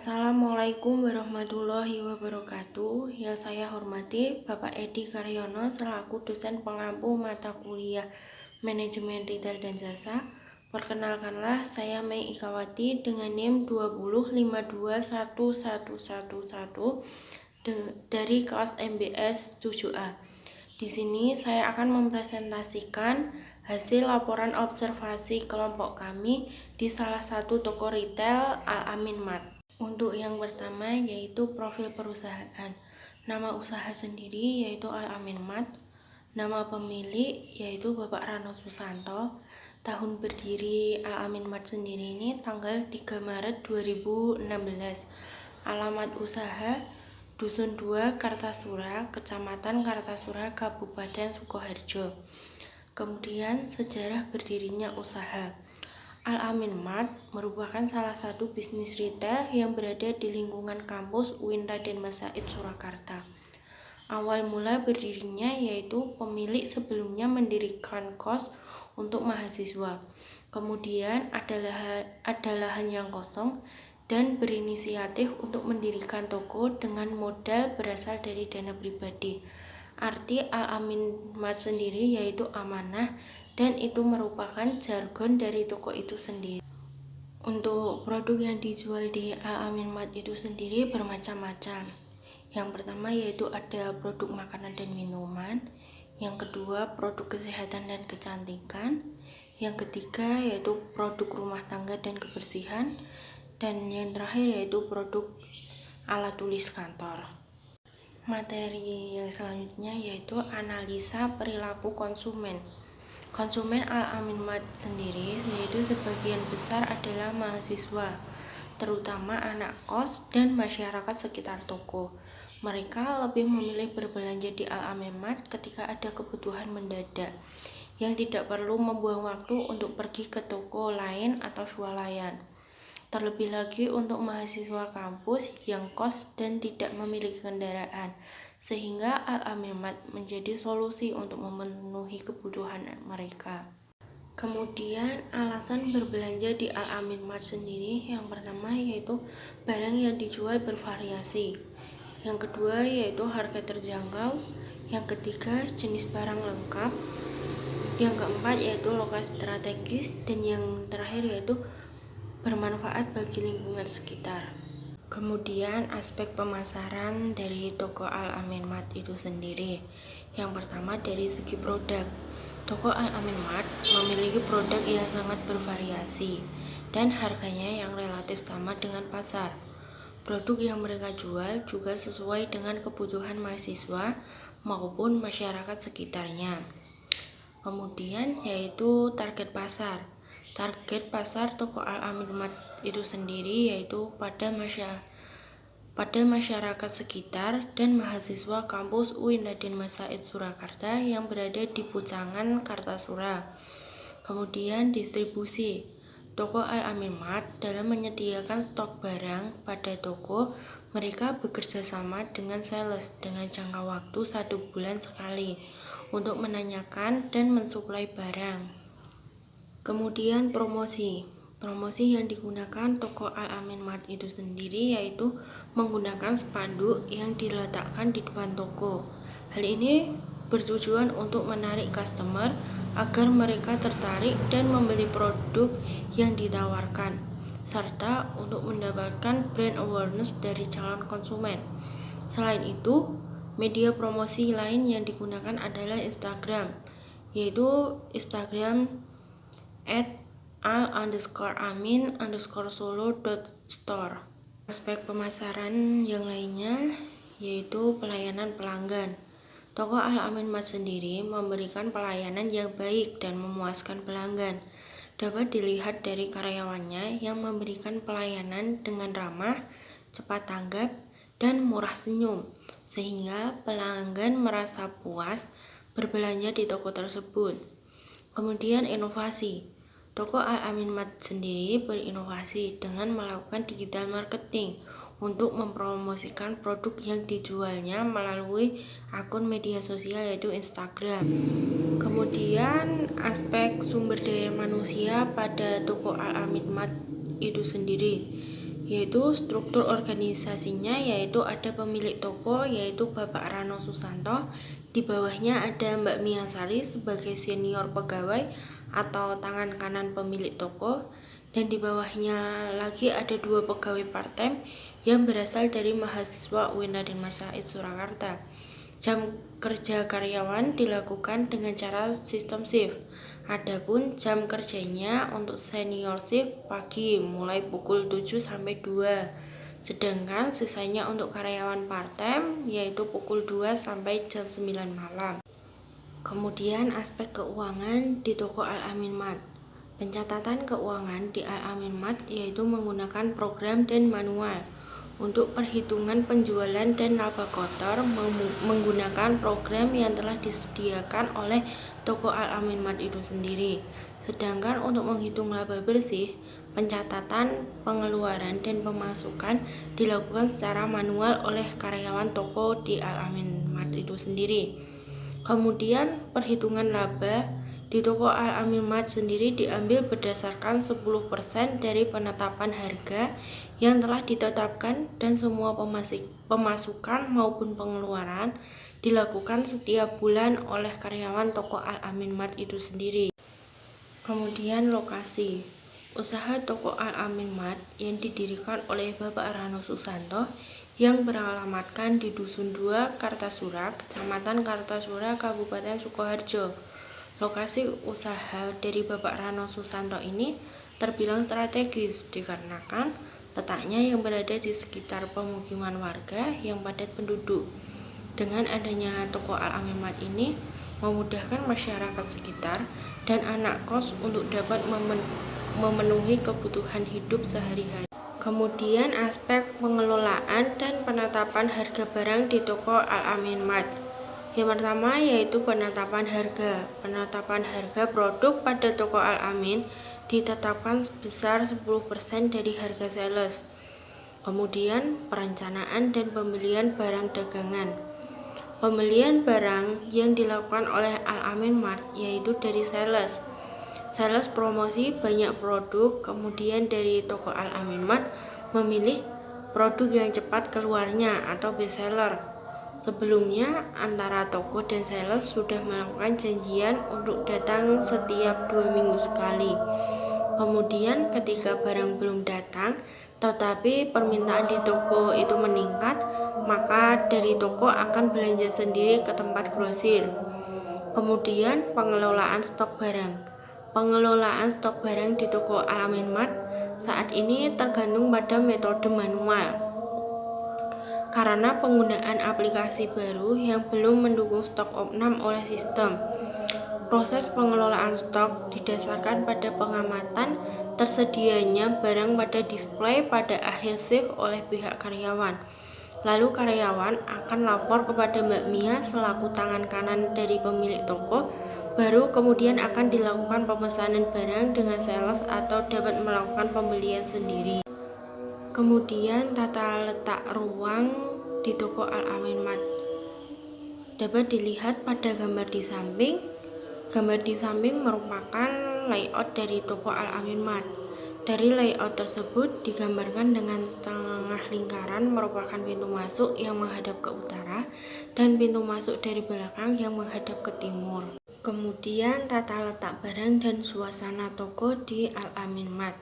Assalamualaikum warahmatullahi wabarakatuh. Yang saya hormati Bapak Edi Karyono selaku dosen pengampu mata kuliah Manajemen Retail dan Jasa. Perkenalkanlah, saya Mei Ikawati dengan NIM 205211111 dari kelas MBS 7A. Di sini saya akan mempresentasikan hasil laporan observasi kelompok kami di salah satu toko retail Al-Amin Mart. Untuk yang pertama yaitu profil perusahaan. Nama usaha sendiri yaitu Al-Amin Mart. Nama pemilik yaitu Bapak Rano Susanto. Tahun berdiri Al-Amin Mart sendiri ini tanggal 3 Maret 2016. Alamat usaha Dusun 2 Kartasura, Kecamatan Kartasura, Kabupaten Sukoharjo. Kemudian sejarah berdirinya usaha. Al-Amin Mart merupakan salah satu bisnis retail yang berada di lingkungan kampus UIN Raden Mas Said Surakarta. Awal mula berdirinya yaitu pemilik sebelumnya mendirikan kos untuk mahasiswa. Kemudian ada lahan yang kosong dan berinisiatif untuk mendirikan toko dengan modal berasal dari dana pribadi. Arti Al-Amin Mart sendiri yaitu amanah, dan itu merupakan jargon dari toko itu sendiri. Untuk produk yang dijual di Al-Amin Mart itu sendiri bermacam-macam. Yang pertama yaitu ada produk makanan dan minuman, yang kedua produk kesehatan dan kecantikan, yang ketiga yaitu produk rumah tangga dan kebersihan, dan yang terakhir yaitu produk alat tulis kantor. Materi yang selanjutnya yaitu analisa perilaku konsumen. Konsumen Al-Amin Mart sendiri yaitu sebagian besar adalah mahasiswa, terutama anak kos dan masyarakat sekitar toko. Mereka lebih memilih berbelanja di Al-Amin Mart ketika ada kebutuhan mendadak, yang tidak perlu membuang waktu untuk pergi ke toko lain atau swalayan. Terlebih lagi untuk mahasiswa kampus yang kos dan tidak memiliki kendaraan, sehingga Al-Amin Mart menjadi solusi untuk memenuhi kebutuhan mereka. Kemudian alasan berbelanja di Al-Amin Mart sendiri, yang pertama yaitu barang yang dijual bervariasi, yang kedua yaitu harga terjangkau, yang ketiga jenis barang lengkap, yang keempat yaitu lokasi strategis, dan yang terakhir yaitu bermanfaat bagi lingkungan sekitar. Kemudian aspek pemasaran dari toko Al-Amin Mart itu sendiri. Yang pertama dari segi produk. Toko Al-Amin Mart memiliki produk yang sangat bervariasi dan harganya yang relatif sama dengan pasar. Produk yang mereka jual juga sesuai dengan kebutuhan mahasiswa maupun masyarakat sekitarnya. Kemudian yaitu target pasar. Target pasar toko Al-Amin Mart itu sendiri yaitu pada masyarakat sekitar dan mahasiswa kampus UIN Raden Mas Said Surakarta yang berada di Pucangan, Kartasura. Kemudian distribusi. Toko Al-Amin Mart dalam menyediakan stok barang pada toko, mereka bekerja sama dengan sales dengan jangka waktu 1 bulan sekali untuk menanyakan dan mensuplai barang. Kemudian promosi. Promosi yang digunakan toko Al-Amin Mart itu sendiri yaitu menggunakan spanduk yang diletakkan di depan toko. Hal ini bertujuan untuk menarik customer agar mereka tertarik dan membeli produk yang ditawarkan, serta untuk mendapatkan brand awareness dari calon konsumen. Selain itu, media promosi lain yang digunakan adalah Instagram, yaitu Instagram @al_amin_solo.store. Aspek pemasaran yang lainnya yaitu pelayanan pelanggan. Toko Al-Amin Mart sendiri memberikan pelayanan yang baik dan memuaskan pelanggan. Dapat dilihat dari karyawannya yang memberikan pelayanan dengan ramah, cepat tanggap, dan murah senyum, sehingga pelanggan merasa puas berbelanja di toko tersebut. Kemudian inovasi. Toko Al-Amin Mart sendiri berinovasi dengan melakukan digital marketing untuk mempromosikan produk yang dijualnya melalui akun media sosial yaitu Instagram. Kemudian aspek sumber daya manusia pada toko Al-Amin Mart itu sendiri. yaitu struktur organisasinya, yaitu ada pemilik toko yaitu Bapak Rano Susanto, di bawahnya ada Mbak Mia Sari sebagai senior pegawai atau tangan kanan pemilik toko, dan di bawahnya lagi ada 2 pegawai part-time yang berasal dari mahasiswa UIN Raden Mas Said Surakarta. Jam kerja karyawan dilakukan dengan cara sistem shift. Adapun jam kerjanya untuk senior shift pagi mulai pukul 7 sampai 2. Sedangkan sisanya untuk karyawan part-time yaitu pukul 2 sampai jam 9 malam. Kemudian aspek keuangan di toko Al-Amin Mart. Pencatatan keuangan di Al-Amin Mart yaitu menggunakan program dan manual. Untuk perhitungan penjualan dan laba kotor menggunakan program yang telah disediakan oleh toko Al-Amin Mart itu sendiri. Sedangkan untuk menghitung laba bersih, pencatatan, pengeluaran, dan pemasukan dilakukan secara manual oleh karyawan toko di Al-Amin Mart itu sendiri. Kemudian perhitungan laba di toko Al-Amin Mart sendiri diambil berdasarkan 10% dari penetapan harga yang telah ditetapkan, dan semua pemasukan maupun pengeluaran dilakukan setiap bulan oleh karyawan toko Al-Amin Mart itu sendiri. Kemudian lokasi usaha toko Al-Amin Mart yang didirikan oleh Bapak Rano Susanto yang beralamatkan di Dusun 2, Kartasura, Kecamatan Kartasura, Kabupaten Sukoharjo. Lokasi usaha dari Bapak Rano Susanto ini terbilang strategis dikarenakan letaknya yang berada di sekitar pemukiman warga yang padat penduduk. Dengan adanya toko Al-Amin Mart ini memudahkan masyarakat sekitar dan anak kos untuk dapat memenuhi kebutuhan hidup sehari-hari. Kemudian aspek pengelolaan dan penetapan harga barang di toko Al-Amin Mart. Yang pertama yaitu penetapan harga. Penetapan harga produk pada toko Al-Amin ditetapkan sebesar 10% dari harga sales. Kemudian perencanaan dan pembelian barang dagangan. Pembelian barang yang dilakukan oleh Al-Amin Mart yaitu dari sales. Sales promosi banyak produk, kemudian dari toko Al-Amin Mart memilih produk yang cepat keluarnya atau best seller. Sebelumnya, antara toko dan sales sudah melakukan janjian untuk datang setiap 2 minggu sekali. Kemudian ketika barang belum datang, tetapi permintaan di toko itu meningkat, maka dari toko akan belanja sendiri ke tempat grosir. Kemudian pengelolaan stok barang. Pengelolaan stok barang di toko Al-Amin Mart saat ini tergantung pada metode manual, karena penggunaan aplikasi baru yang belum mendukung stok opnam oleh sistem. Proses pengelolaan stok didasarkan pada pengamatan tersedianya barang pada display pada akhir shift oleh pihak karyawan. Lalu karyawan akan lapor kepada Mbak Mia selaku tangan kanan dari pemilik toko, baru kemudian akan dilakukan pemesanan barang dengan sales atau dapat melakukan pembelian sendiri. Kemudian tata letak ruang di toko Al-Amin Mart dapat dilihat pada gambar di samping. Gambar di samping merupakan layout dari toko Al-Amin Mart. Dari layout tersebut digambarkan dengan setengah lingkaran merupakan pintu masuk yang menghadap ke utara dan pintu masuk dari belakang yang menghadap ke timur. Kemudian tata letak barang dan suasana toko di Al-Amin Mart.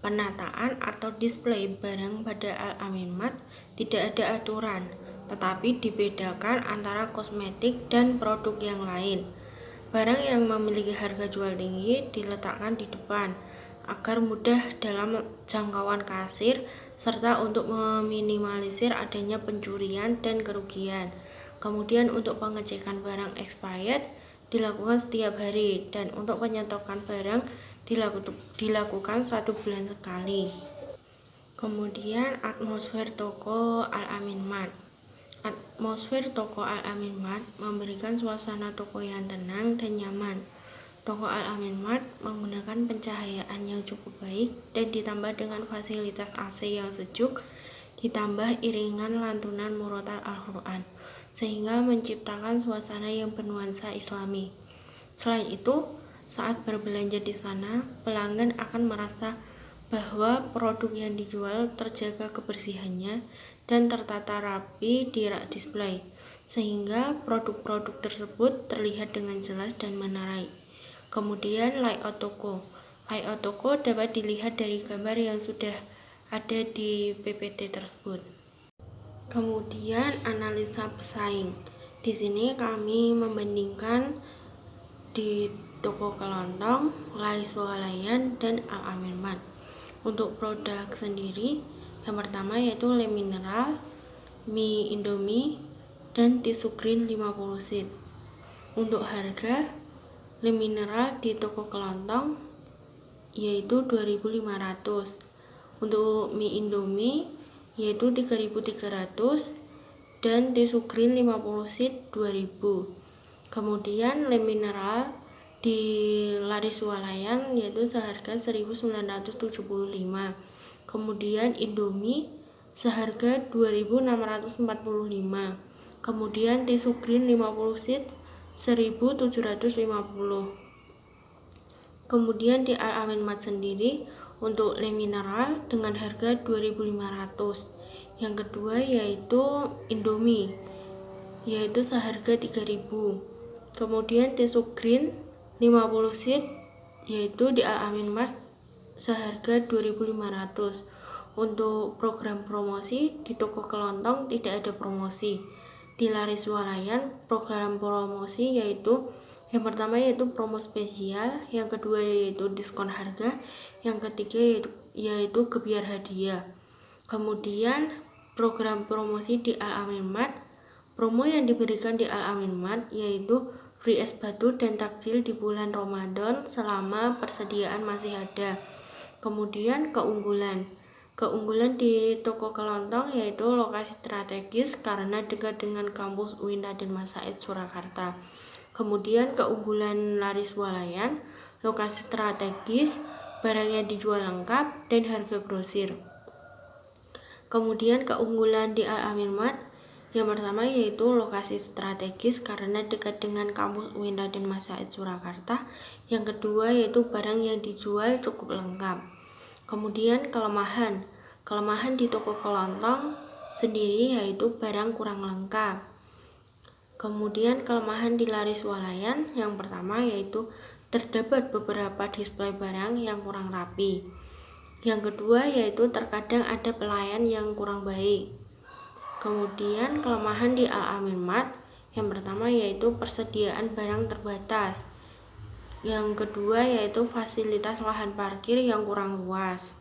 Penataan atau display barang pada Al-Amin Mart tidak ada aturan, tetapi dibedakan antara kosmetik dan produk yang lain. Barang yang memiliki harga jual tinggi diletakkan di depan agar mudah dalam jangkauan kasir serta untuk meminimalisir adanya pencurian dan kerugian. Kemudian untuk pengecekan barang expired dilakukan setiap hari, dan untuk penyetokan barang dilakukan 1 bulan sekali. Kemudian atmosfer toko Al-Amin Mart. Atmosfer toko Al-Amin Mart memberikan suasana toko yang tenang dan nyaman. Toko Al-Amin Mart menggunakan pencahayaan yang cukup baik dan ditambah dengan fasilitas AC yang sejuk, ditambah iringan lantunan murotal Al-Quran, sehingga menciptakan suasana yang bernuansa Islami. Selain itu, saat berbelanja di sana, pelanggan akan merasa bahwa produk yang dijual terjaga kebersihannya dan tertata rapi di rak display, sehingga produk-produk tersebut terlihat dengan jelas dan menarik. Kemudian layout toko. Layout toko dapat dilihat dari gambar yang sudah ada di PPT tersebut. Kemudian analisa pesaing. Di sini kami membandingkan di toko kelontong, Laris Swalayan, dan Al-Amin Mart. Untuk produk sendiri, yang pertama yaitu Le Mineral, mie Indomie, dan tisu green 50 seed. Untuk harga, Le Mineral di toko kelontong yaitu 2.500. Untuk mie Indomie yaitu 3.300 dan tisu green 50 seed 2.000. Kemudian Le Mineral di Laris Swalayan yaitu seharga 1.975. Kemudian Indomie seharga 2.645. Kemudian tisu green 50 seed 1.750. Kemudian di Al-Amin Mart sendiri untuk Le Mineral dengan harga 2.500. Yang kedua yaitu Indomie yaitu seharga 3.000. Kemudian tisu green 50 seed yaitu di Al-Amin Mart seharga 2.500. Untuk program promosi di toko kelontong tidak ada promosi. Di Laris Swalayan program promosi yaitu yang pertama yaitu promo spesial, yang kedua yaitu diskon harga, yang ketiga yaitu gebyar hadiah. Kemudian program promosi di Al-Amin Mart, promo yang diberikan di Al-Amin Mart yaitu free es batu dan takjil di bulan Ramadan selama persediaan masih ada. Kemudian keunggulan di toko kelontong yaitu lokasi strategis karena dekat dengan kampus UIN Raden Mas Said Surakarta. Kemudian keunggulan Laris Swalayan, lokasi strategis, barangnya dijual lengkap, dan harga grosir. Kemudian keunggulan di Al-Amin Mart yang pertama yaitu lokasi strategis karena dekat dengan kampus UIN Raden Mas Said Surakarta. Yang kedua yaitu barang yang dijual cukup lengkap. Kemudian kelemahan di toko kelontong sendiri yaitu barang kurang lengkap. Kemudian kelemahan di Laris Swalayan yang pertama yaitu terdapat beberapa display barang yang kurang rapi. Yang kedua yaitu terkadang ada pelayan yang kurang baik. Kemudian kelemahan di Al-Amin Mart yang pertama yaitu persediaan barang terbatas. Yang kedua yaitu fasilitas lahan parkir yang kurang luas.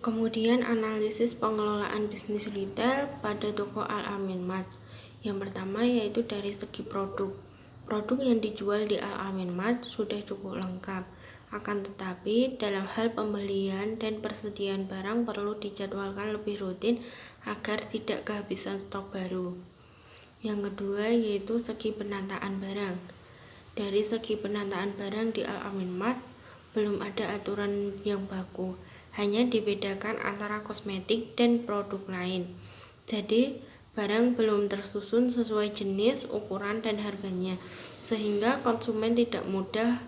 Kemudian analisis pengelolaan bisnis retail pada toko Al-Amin Mart. Yang pertama yaitu dari segi produk. Produk yang dijual di Al-Amin Mart sudah cukup lengkap. Akan tetapi dalam hal pembelian dan persediaan barang perlu dijadwalkan lebih rutin agar tidak kehabisan stok baru. Yang kedua yaitu segi penataan barang. Dari segi penataan barang di Al-Amin Mart belum ada aturan yang baku. Hanya dibedakan antara kosmetik dan produk lain. Jadi barang belum tersusun sesuai jenis, ukuran, dan harganya, sehingga konsumen tidak mudah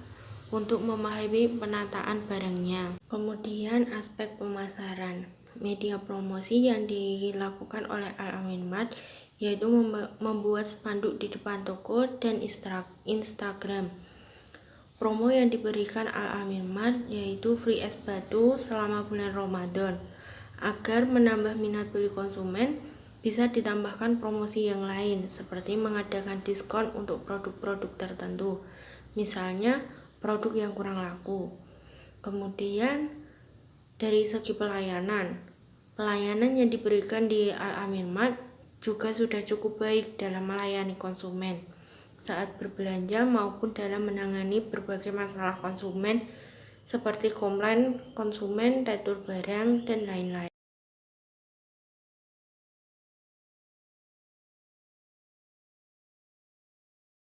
untuk memahami penataan barangnya. Kemudian aspek pemasaran. Media promosi yang dilakukan oleh Al-Amin Mart yaitu membuat spanduk di depan toko dan Instagram. Promo yang diberikan Al-Amin Mart yaitu free es batu selama bulan Ramadan. Agar menambah minat beli konsumen, bisa ditambahkan promosi yang lain seperti mengadakan diskon untuk produk-produk tertentu, misalnya produk yang kurang laku. Kemudian dari segi pelayanan yang diberikan di Al-Amin Mart juga sudah cukup baik dalam melayani konsumen saat berbelanja maupun dalam menangani berbagai masalah konsumen seperti komplain konsumen, retur barang, dan lain-lain.